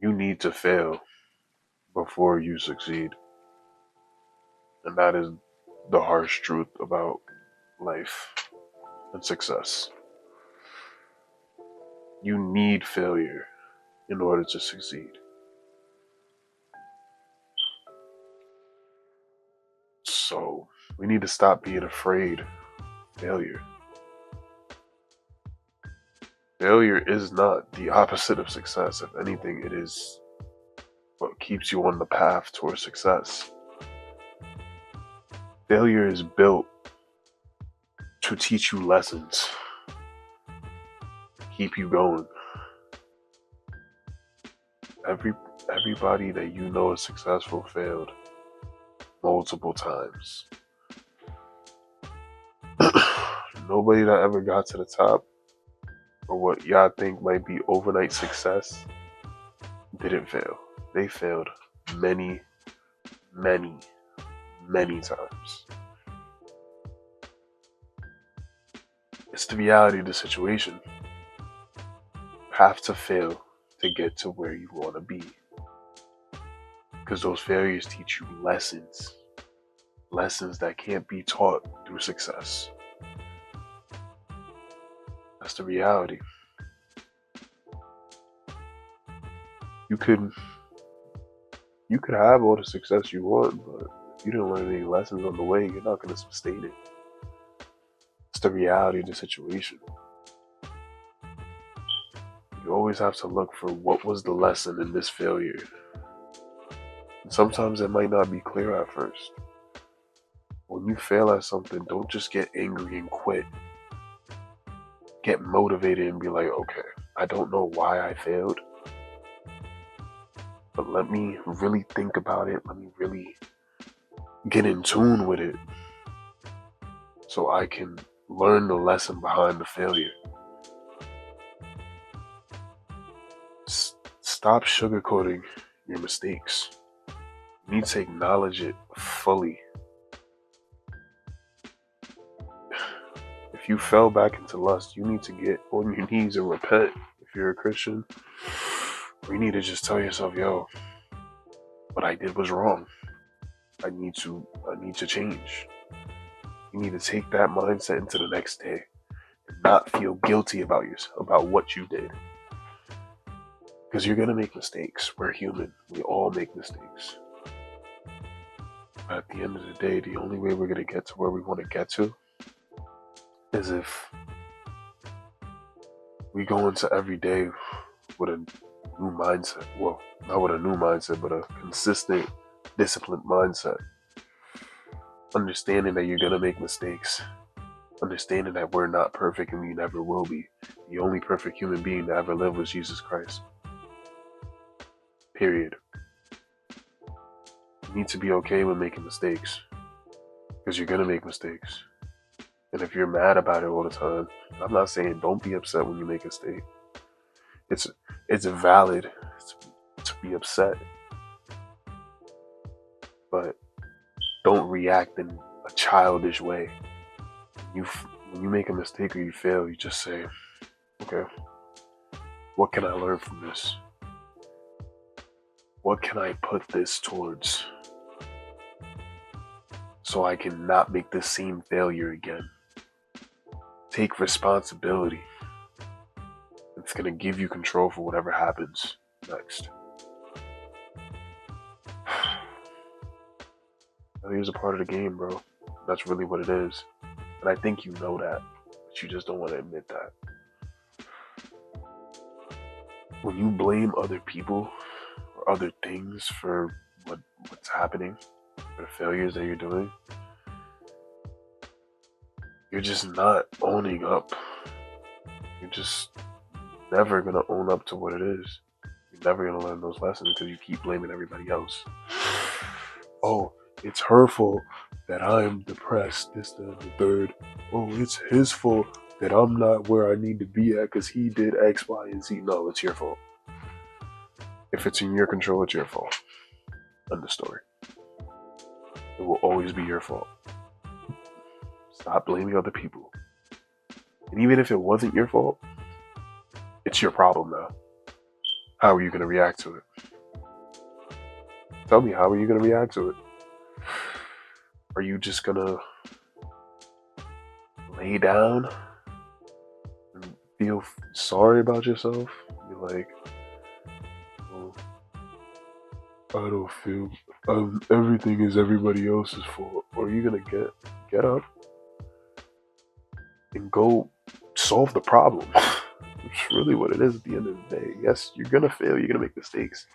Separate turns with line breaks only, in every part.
You need to fail before you succeed. And that is the harsh truth about life and success. You need failure in order to succeed. So we need to stop being afraid of failure. Failure is not the opposite of success. If anything, it is what keeps you on the path towards success. Failure is built to teach you lessons, keep you going. Everybody that you know is successful failed multiple times. Nobody that ever got to the top, or what y'all think might be overnight success, didn't fail. They failed many, many, many times. It's the reality of the situation. You have to fail to get to where you want to be. Because those failures teach you lessons. Lessons that can't be taught through success. That's the reality. You could have all the success you want, but if you didn't learn any lessons on the way, you're not going to sustain it. It's the reality of the situation. You always have to look for what was the lesson in this failure. And sometimes it might not be clear at first. When you fail at something, don't just get angry and quit. Get motivated and be like, okay, I don't know why I failed, but let me really think about it. Let me really get in tune with it so I can learn the lesson behind the failure. Stop sugarcoating your mistakes. You need to acknowledge it fully. If you fell back into lust, you need to get on your knees and repent if you're a Christian. Or you need to just tell yourself, yo, what I did was wrong. I need to change. You need to take that mindset into the next day and not feel guilty about yourself, about what you did. Because you're gonna make mistakes. We're human. We all make mistakes. But at the end of the day, the only way we're gonna get to where we want to get to is if we go into every day with a new mindset. Well, not with a new mindset, but a consistent, disciplined mindset. Understanding that you're gonna make mistakes. Understanding that we're not perfect and we never will be. The only perfect human being to ever live was Jesus Christ. Period. You need to be okay with making mistakes. Because you're gonna make mistakes. And if you're mad about it all the time, I'm not saying don't be upset when you make a mistake. It's valid to be upset. But don't react in a childish way. When you make a mistake or you fail, you just say, okay, what can I learn from this? What can I put this towards so I can not make the same failure again? Take responsibility. It's going to give you control for whatever happens next. Failure is a part of the game, bro. That's really what it is. And I think you know that, but you just don't want to admit that. When you blame other people or other things for what's happening, for the failures that you're doing, you're just not owning up. You're just never going to own up to what it is. You're never going to learn those lessons because you keep blaming everybody else. Oh, it's her fault that I'm depressed, this, that, and the third. Oh, it's his fault that I'm not where I need to be at because he did X, Y, and Z. No, it's your fault. If it's in your control, it's your fault. End of story. It will always be your fault. Stop blaming other people. And even if it wasn't your fault, it's your problem now. How are you going to react to it? Tell me, how are you gonna react to it? Are you just gonna lay down and feel sorry about yourself? You're like, well, I don't feel everything is everybody else's fault. Or are you gonna get up and go solve the problem? It's really what it is at the end of the day. Yes, you're gonna fail, you're gonna make mistakes.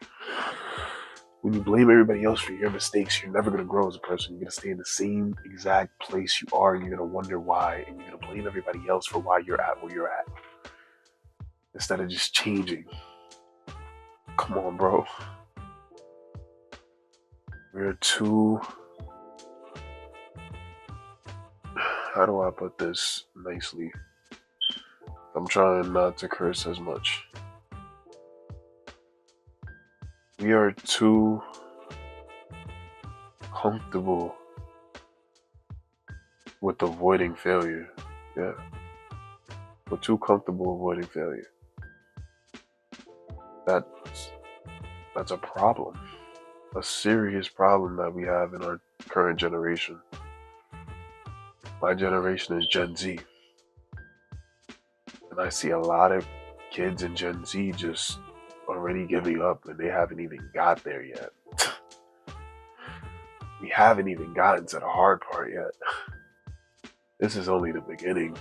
When you blame everybody else for your mistakes, you're never gonna grow as a person. You're gonna stay in the same exact place you are, and you're gonna wonder why, and you're gonna blame everybody else for why you're at where you're at. Instead of just changing. Come on, bro. We're too, how do I put this nicely? I'm trying not to curse as much. We are too comfortable with avoiding failure. Yeah. We're too comfortable avoiding failure. That's a problem. A serious problem that we have in our current generation. My generation is Gen Z. And I see a lot of kids in Gen Z just already giving up, and they haven't even got there yet. We haven't even gotten to the hard part yet. This is only the beginning,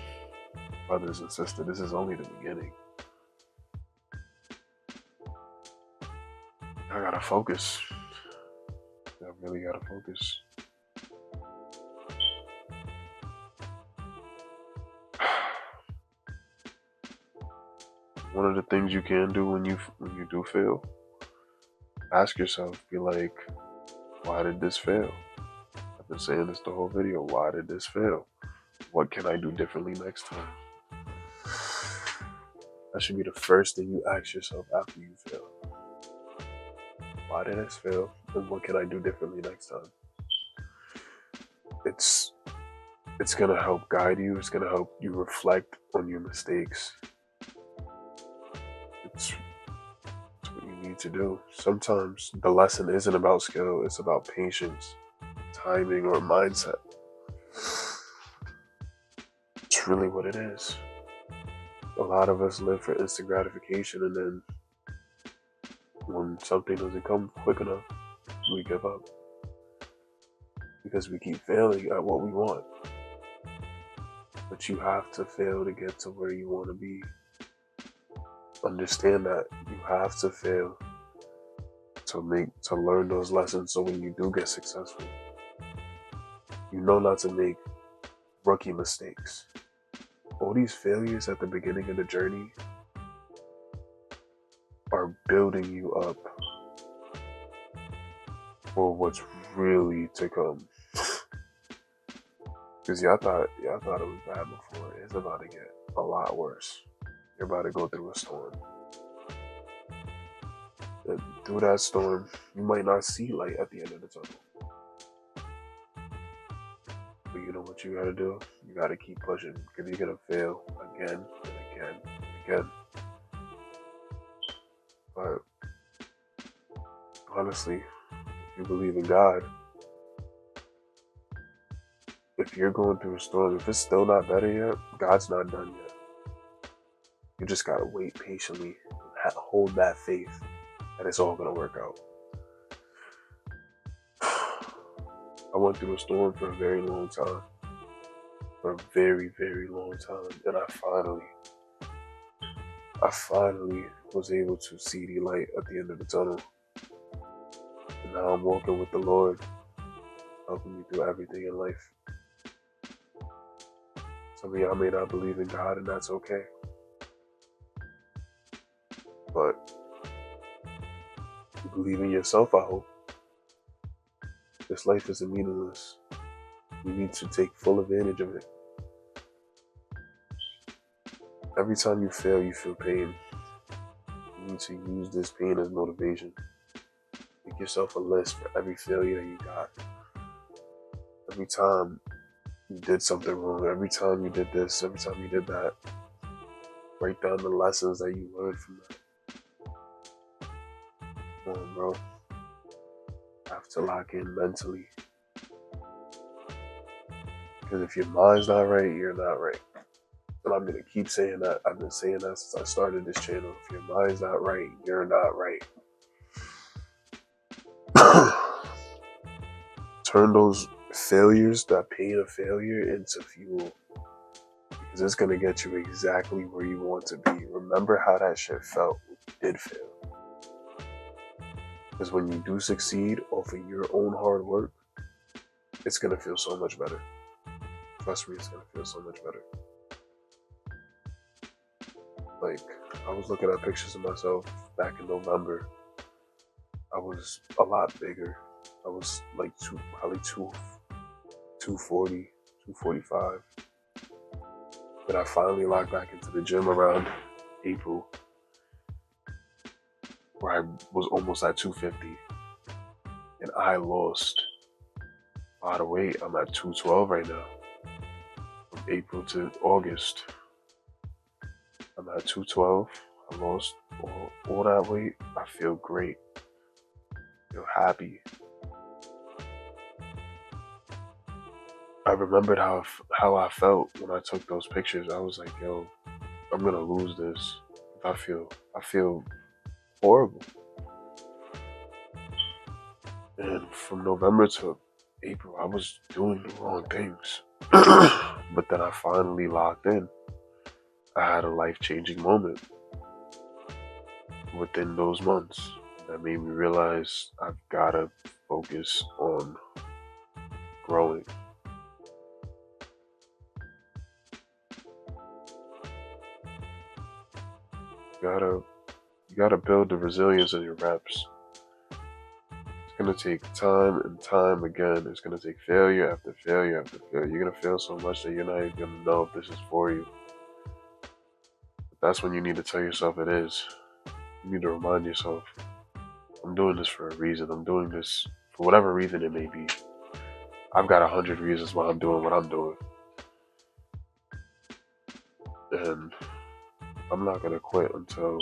brothers and sisters. This is only the beginning. I gotta focus. I really gotta focus. One of the things you can do when you do fail, ask yourself, be like, why did this fail? I've been saying this the whole video. Why did this fail? What can I do differently next time? That should be the first thing you ask yourself after you fail. Why did this fail? And what can I do differently next time? It's gonna help guide you. It's gonna help you reflect on your mistakes. It's what you need to do. Sometimes the lesson isn't about skill. It's about patience, timing, or mindset. It's really what it is. A lot of us live for instant gratification, and then when something doesn't come quick enough, we give up. Because we keep failing at what we want. But you have to fail to get to where you want to be. Understand that you have to fail to learn those lessons, so when you do get successful, you know not to make rookie mistakes. All these failures at the beginning of the journey are building you up for what's really to come. Because y'all thought it was bad before. It's about to get a lot worse. You're about to go through a storm. And through that storm, you might not see light at the end of the tunnel. But you know what you gotta do? You gotta keep pushing, because you're gonna fail again and again and again. But honestly, if you believe in God, if you're going through a storm, if it's still not better yet, God's not done yet. You just gotta wait patiently and hold that faith that it's all gonna work out. I went through a storm for a very long time. For a very, very long time. And I finally was able to see the light at the end of the tunnel. And now I'm walking with the Lord, helping me through everything in life. Some of y'all may not believe in God, and that's okay. But you believe in yourself, I hope. This life isn't meaningless. You need to take full advantage of it. Every time you fail, you feel pain. You need to use this pain as motivation. Make yourself a list for every failure you got. Every time you did something wrong, every time you did this, every time you did that. Write down the lessons that you learned from that. Come on, bro. have to lock in mentally. Because if your mind's not right, you're not right. And I'm going to keep saying that. I've been saying that since I started this channel. If your mind's not right, you're not right. Turn those failures, that pain of failure, into fuel. Because it's going to get you exactly where you want to be. Remember how that shit felt when you did fail. Because when you do succeed off of your own hard work, it's going to feel so much better. Trust me, it's going to feel so much better. Like, I was looking at pictures of myself back in November. I was a lot bigger. I was like probably 240, 245. But I finally locked back into the gym around April, where I was almost at 250. And I lost a lot of weight. I'm at 212 right now. From April to August, I'm at 212. I lost all that weight. I feel great. I feel happy. I remembered how I felt when I took those pictures. I was like, yo, I'm gonna lose this. I feel horrible. And from November to April, I was doing the wrong things. But then I finally locked in. I had a life-changing moment within those months that made me realize I've gotta focus on growing. You gotta build the resilience in your reps. It's gonna take time and time again. It's gonna take failure after failure after failure. You're gonna fail so much that you're not even gonna know if this is for you. But that's when you need to tell yourself it is. You need to remind yourself, I'm doing this for a reason. I'm doing this for whatever reason it may be. I've got 100 reasons why I'm doing what I'm doing. And I'm not gonna quit until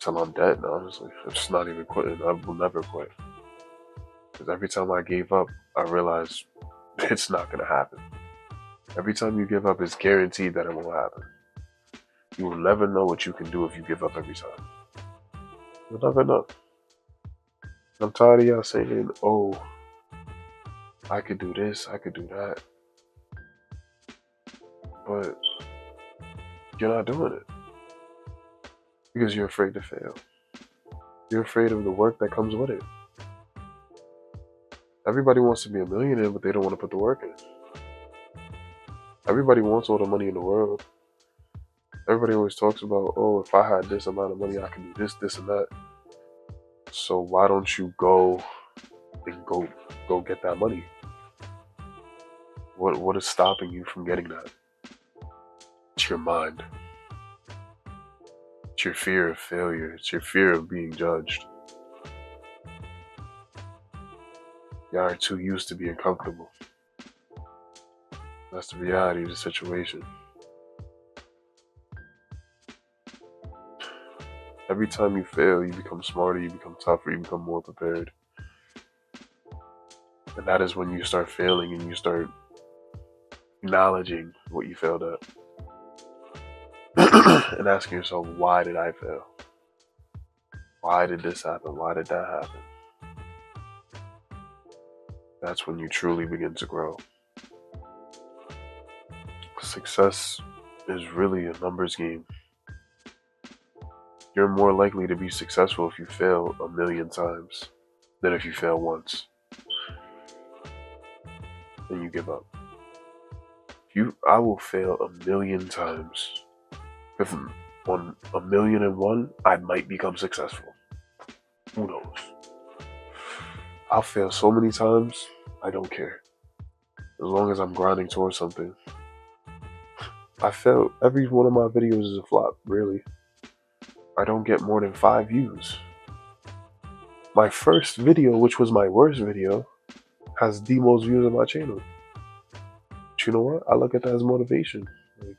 I'm dead, honestly. I'm just not even quitting. I will never quit. Because every time I gave up, I realized it's not gonna happen. Every time you give up, it's guaranteed that it won't happen. You will never know what you can do if you give up every time. You'll never know. I'm tired of y'all saying, oh, I could do this, I could do that. But you're not doing it. Because you're afraid to fail. You're afraid of the work that comes with it. Everybody wants to be a millionaire, but they don't want to put the work in. Everybody wants all the money in the world. Everybody always talks about, oh, if I had this amount of money, I can do this, this, and that. So why don't you go and go get that money? What is stopping you from getting that? It's your mind. It's your fear of failure. It's your fear of being judged. You are too used to being comfortable. That's the reality of the situation. Every time you fail, you become smarter, you become tougher, you become more prepared. And that is when you start failing and you start acknowledging what you failed at. And asking yourself, why did I fail? Why did this happen? Why did that happen? That's when you truly begin to grow. Success is really a numbers game. You're more likely to be successful if you fail 1,000,000 times than if you fail once. Then you give up. I will fail 1,000,000 times. If on 1,000,001, I might become successful. Who knows? I'll fail so many times, I don't care. As long as I'm grinding towards something. I failed. Every one of my videos is a flop, really. I don't get more than 5 views. My first video, which was my worst video, has the most views on my channel. But you know what? I look at that as motivation. Like,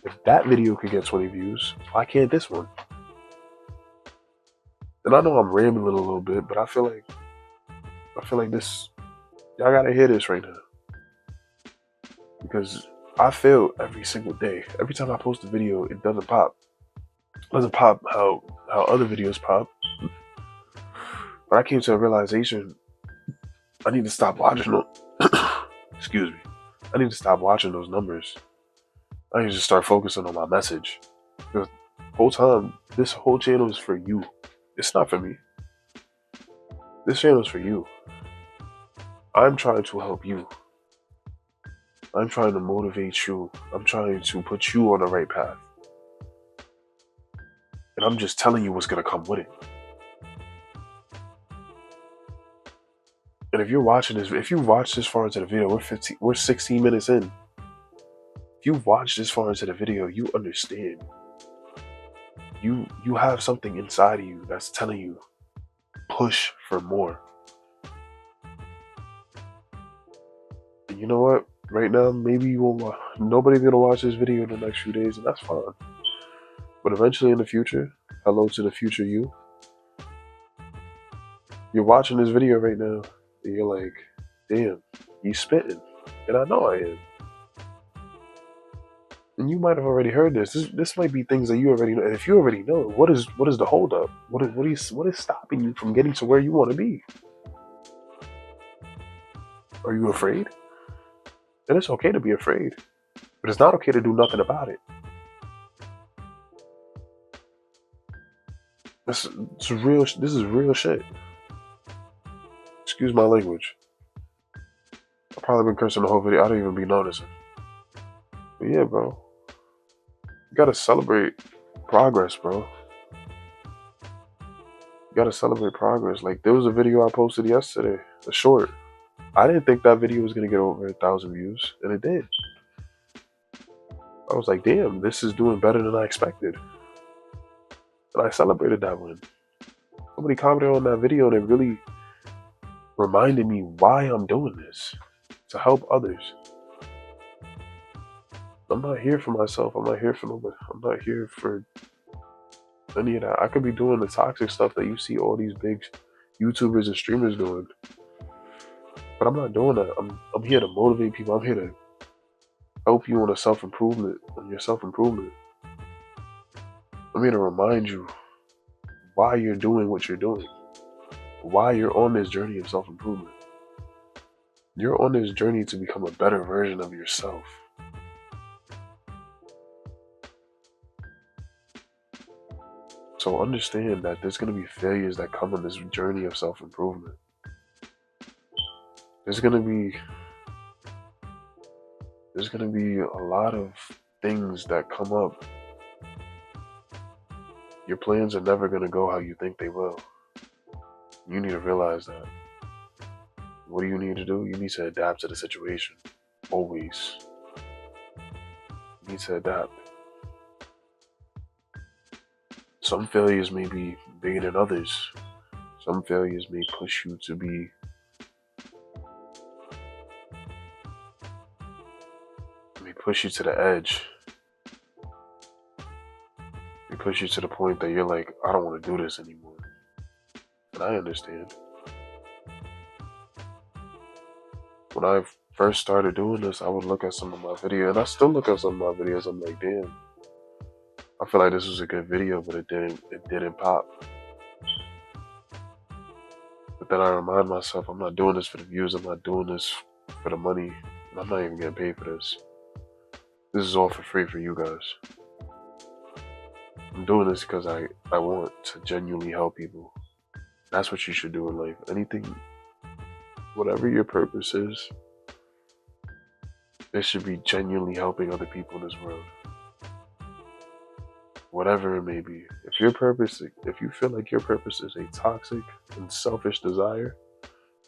if that video could get 20 views, why can't this one? And I know I'm rambling a little bit, but I feel like this, y'all gotta hear this right now. Because I fail every single day. Every time I post a video, it doesn't pop. It doesn't pop how other videos pop. But I came to a realization I need to stop watching them. Excuse me. I need to stop watching those numbers. I need to start focusing on my message. Because the whole time, this whole channel is for you. It's not for me. This channel is for you. I'm trying to help you. I'm trying to motivate you. I'm trying to put you on the right path. And I'm just telling you what's going to come with it. And if you're watching this, if you watch this far into the video, we're 16 minutes in. If you watch this far into the video, you understand. You have something inside of you that's telling you, push for more. And you know what? Right now, maybe you won't. Nobody's gonna watch this video in the next few days, and that's fine. But eventually, in the future, hello to the future you. You're watching this video right now, and you're like, "Damn, he's spitting," and I know I am. And you might have already heard this. This might be things that you already know. And if you already know, what is the holdup? What is stopping you from getting to where you want to be? Are you afraid? And it's okay to be afraid, but it's not okay to do nothing about it. This is real shit. Excuse my language. I've probably been cursing the whole video. I don't even be noticing. But yeah, bro. You gotta celebrate progress, bro. You gotta celebrate progress. Like, there was a video I posted yesterday, a short. I didn't think that video was gonna get over 1,000 views, and it did. I was like, damn, this is doing better than I expected. And I celebrated that win. Somebody commented on that video, and it really reminded me why I'm doing this. To help others. I'm not here for myself. I'm not here for nobody. I'm not here for any of that. I could be doing the toxic stuff that you see all these big YouTubers and streamers doing. But I'm not doing that. I'm here to motivate people. I'm here to help you on your self-improvement. I'm here to remind you why you're doing what you're doing. Why you're on this journey of self-improvement. You're on this journey to become a better version of yourself. So understand that there's going to be failures that come on this journey of self-improvement. There's going to be a lot of things that come up. Your plans are never going to go how you think they will. You need to realize that. What do you need to do? You need to adapt to the situation. Always. You need to adapt. Some failures may be bigger than others. Some failures may push you to be the edge. They push you to the point that you're like, I don't want to do this anymore. And I understand. When I first started doing this, I would look at some of my videos, and I still look at some of my videos. I'm like, damn, I feel like this was a good video, but it didn't pop. But then I remind myself, I'm not doing this for the views. I'm not doing this for the money. And I'm not even getting paid for this. This is all for free for you guys. I'm doing this because I want to genuinely help people. That's what you should do in life. Anything, whatever your purpose is, it should be genuinely helping other people in this world. Whatever it may be. If you feel like your purpose is a toxic and selfish desire,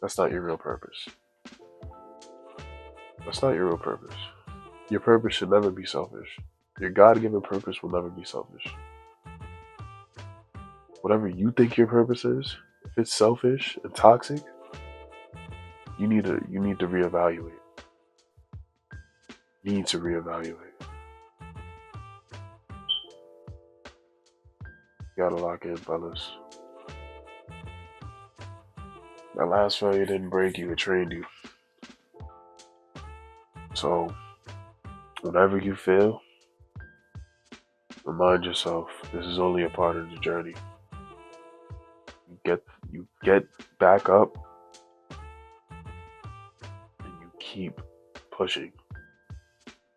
that's not your real purpose. That's not your real purpose. Your purpose should never be selfish. Your God-given purpose will never be selfish. Whatever you think your purpose is, if it's selfish and toxic, you need to reevaluate. You need to reevaluate. You gotta lock in, fellas. That last failure didn't break you, it trained you. So, whenever you fail, remind yourself this is only a part of the journey. You get back up and you keep pushing.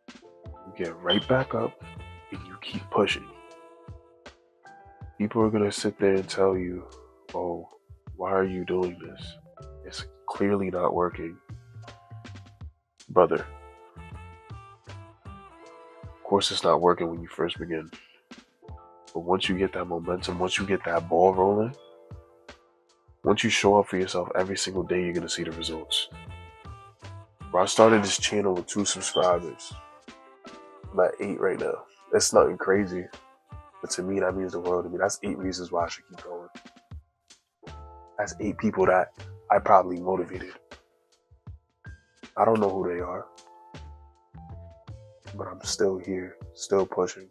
You get right back up and you keep pushing. People are gonna sit there and tell you, oh, why are you doing this? It's clearly not working. Brother, of course it's not working when you first begin. But once you get that momentum, once you get that ball rolling, once you show up for yourself every single day, you're gonna see the results. Bro, I started this channel with 2 subscribers. I'm at 8 right now. That's nothing crazy. But to me, that means the world to me. That's 8 reasons why I should keep going. That's 8 people that I probably motivated. I don't know who they are. But I'm still here, still pushing,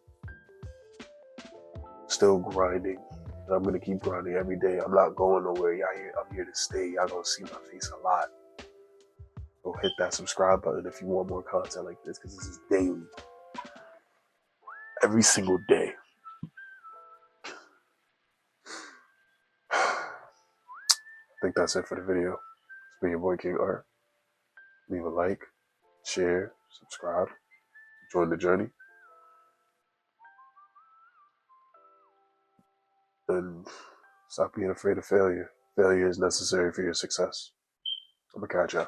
still grinding. And I'm gonna keep grinding every day. I'm not going nowhere. I'm here to stay. Y'all gonna see my face a lot. So hit that subscribe button if you want more content like this, because this is daily. Every single day. I think that's it for the video. It's been your boy King Art. Leave a like, share, subscribe, join the journey. And stop being afraid of failure. Failure is necessary for your success. I'm gonna catch y'all.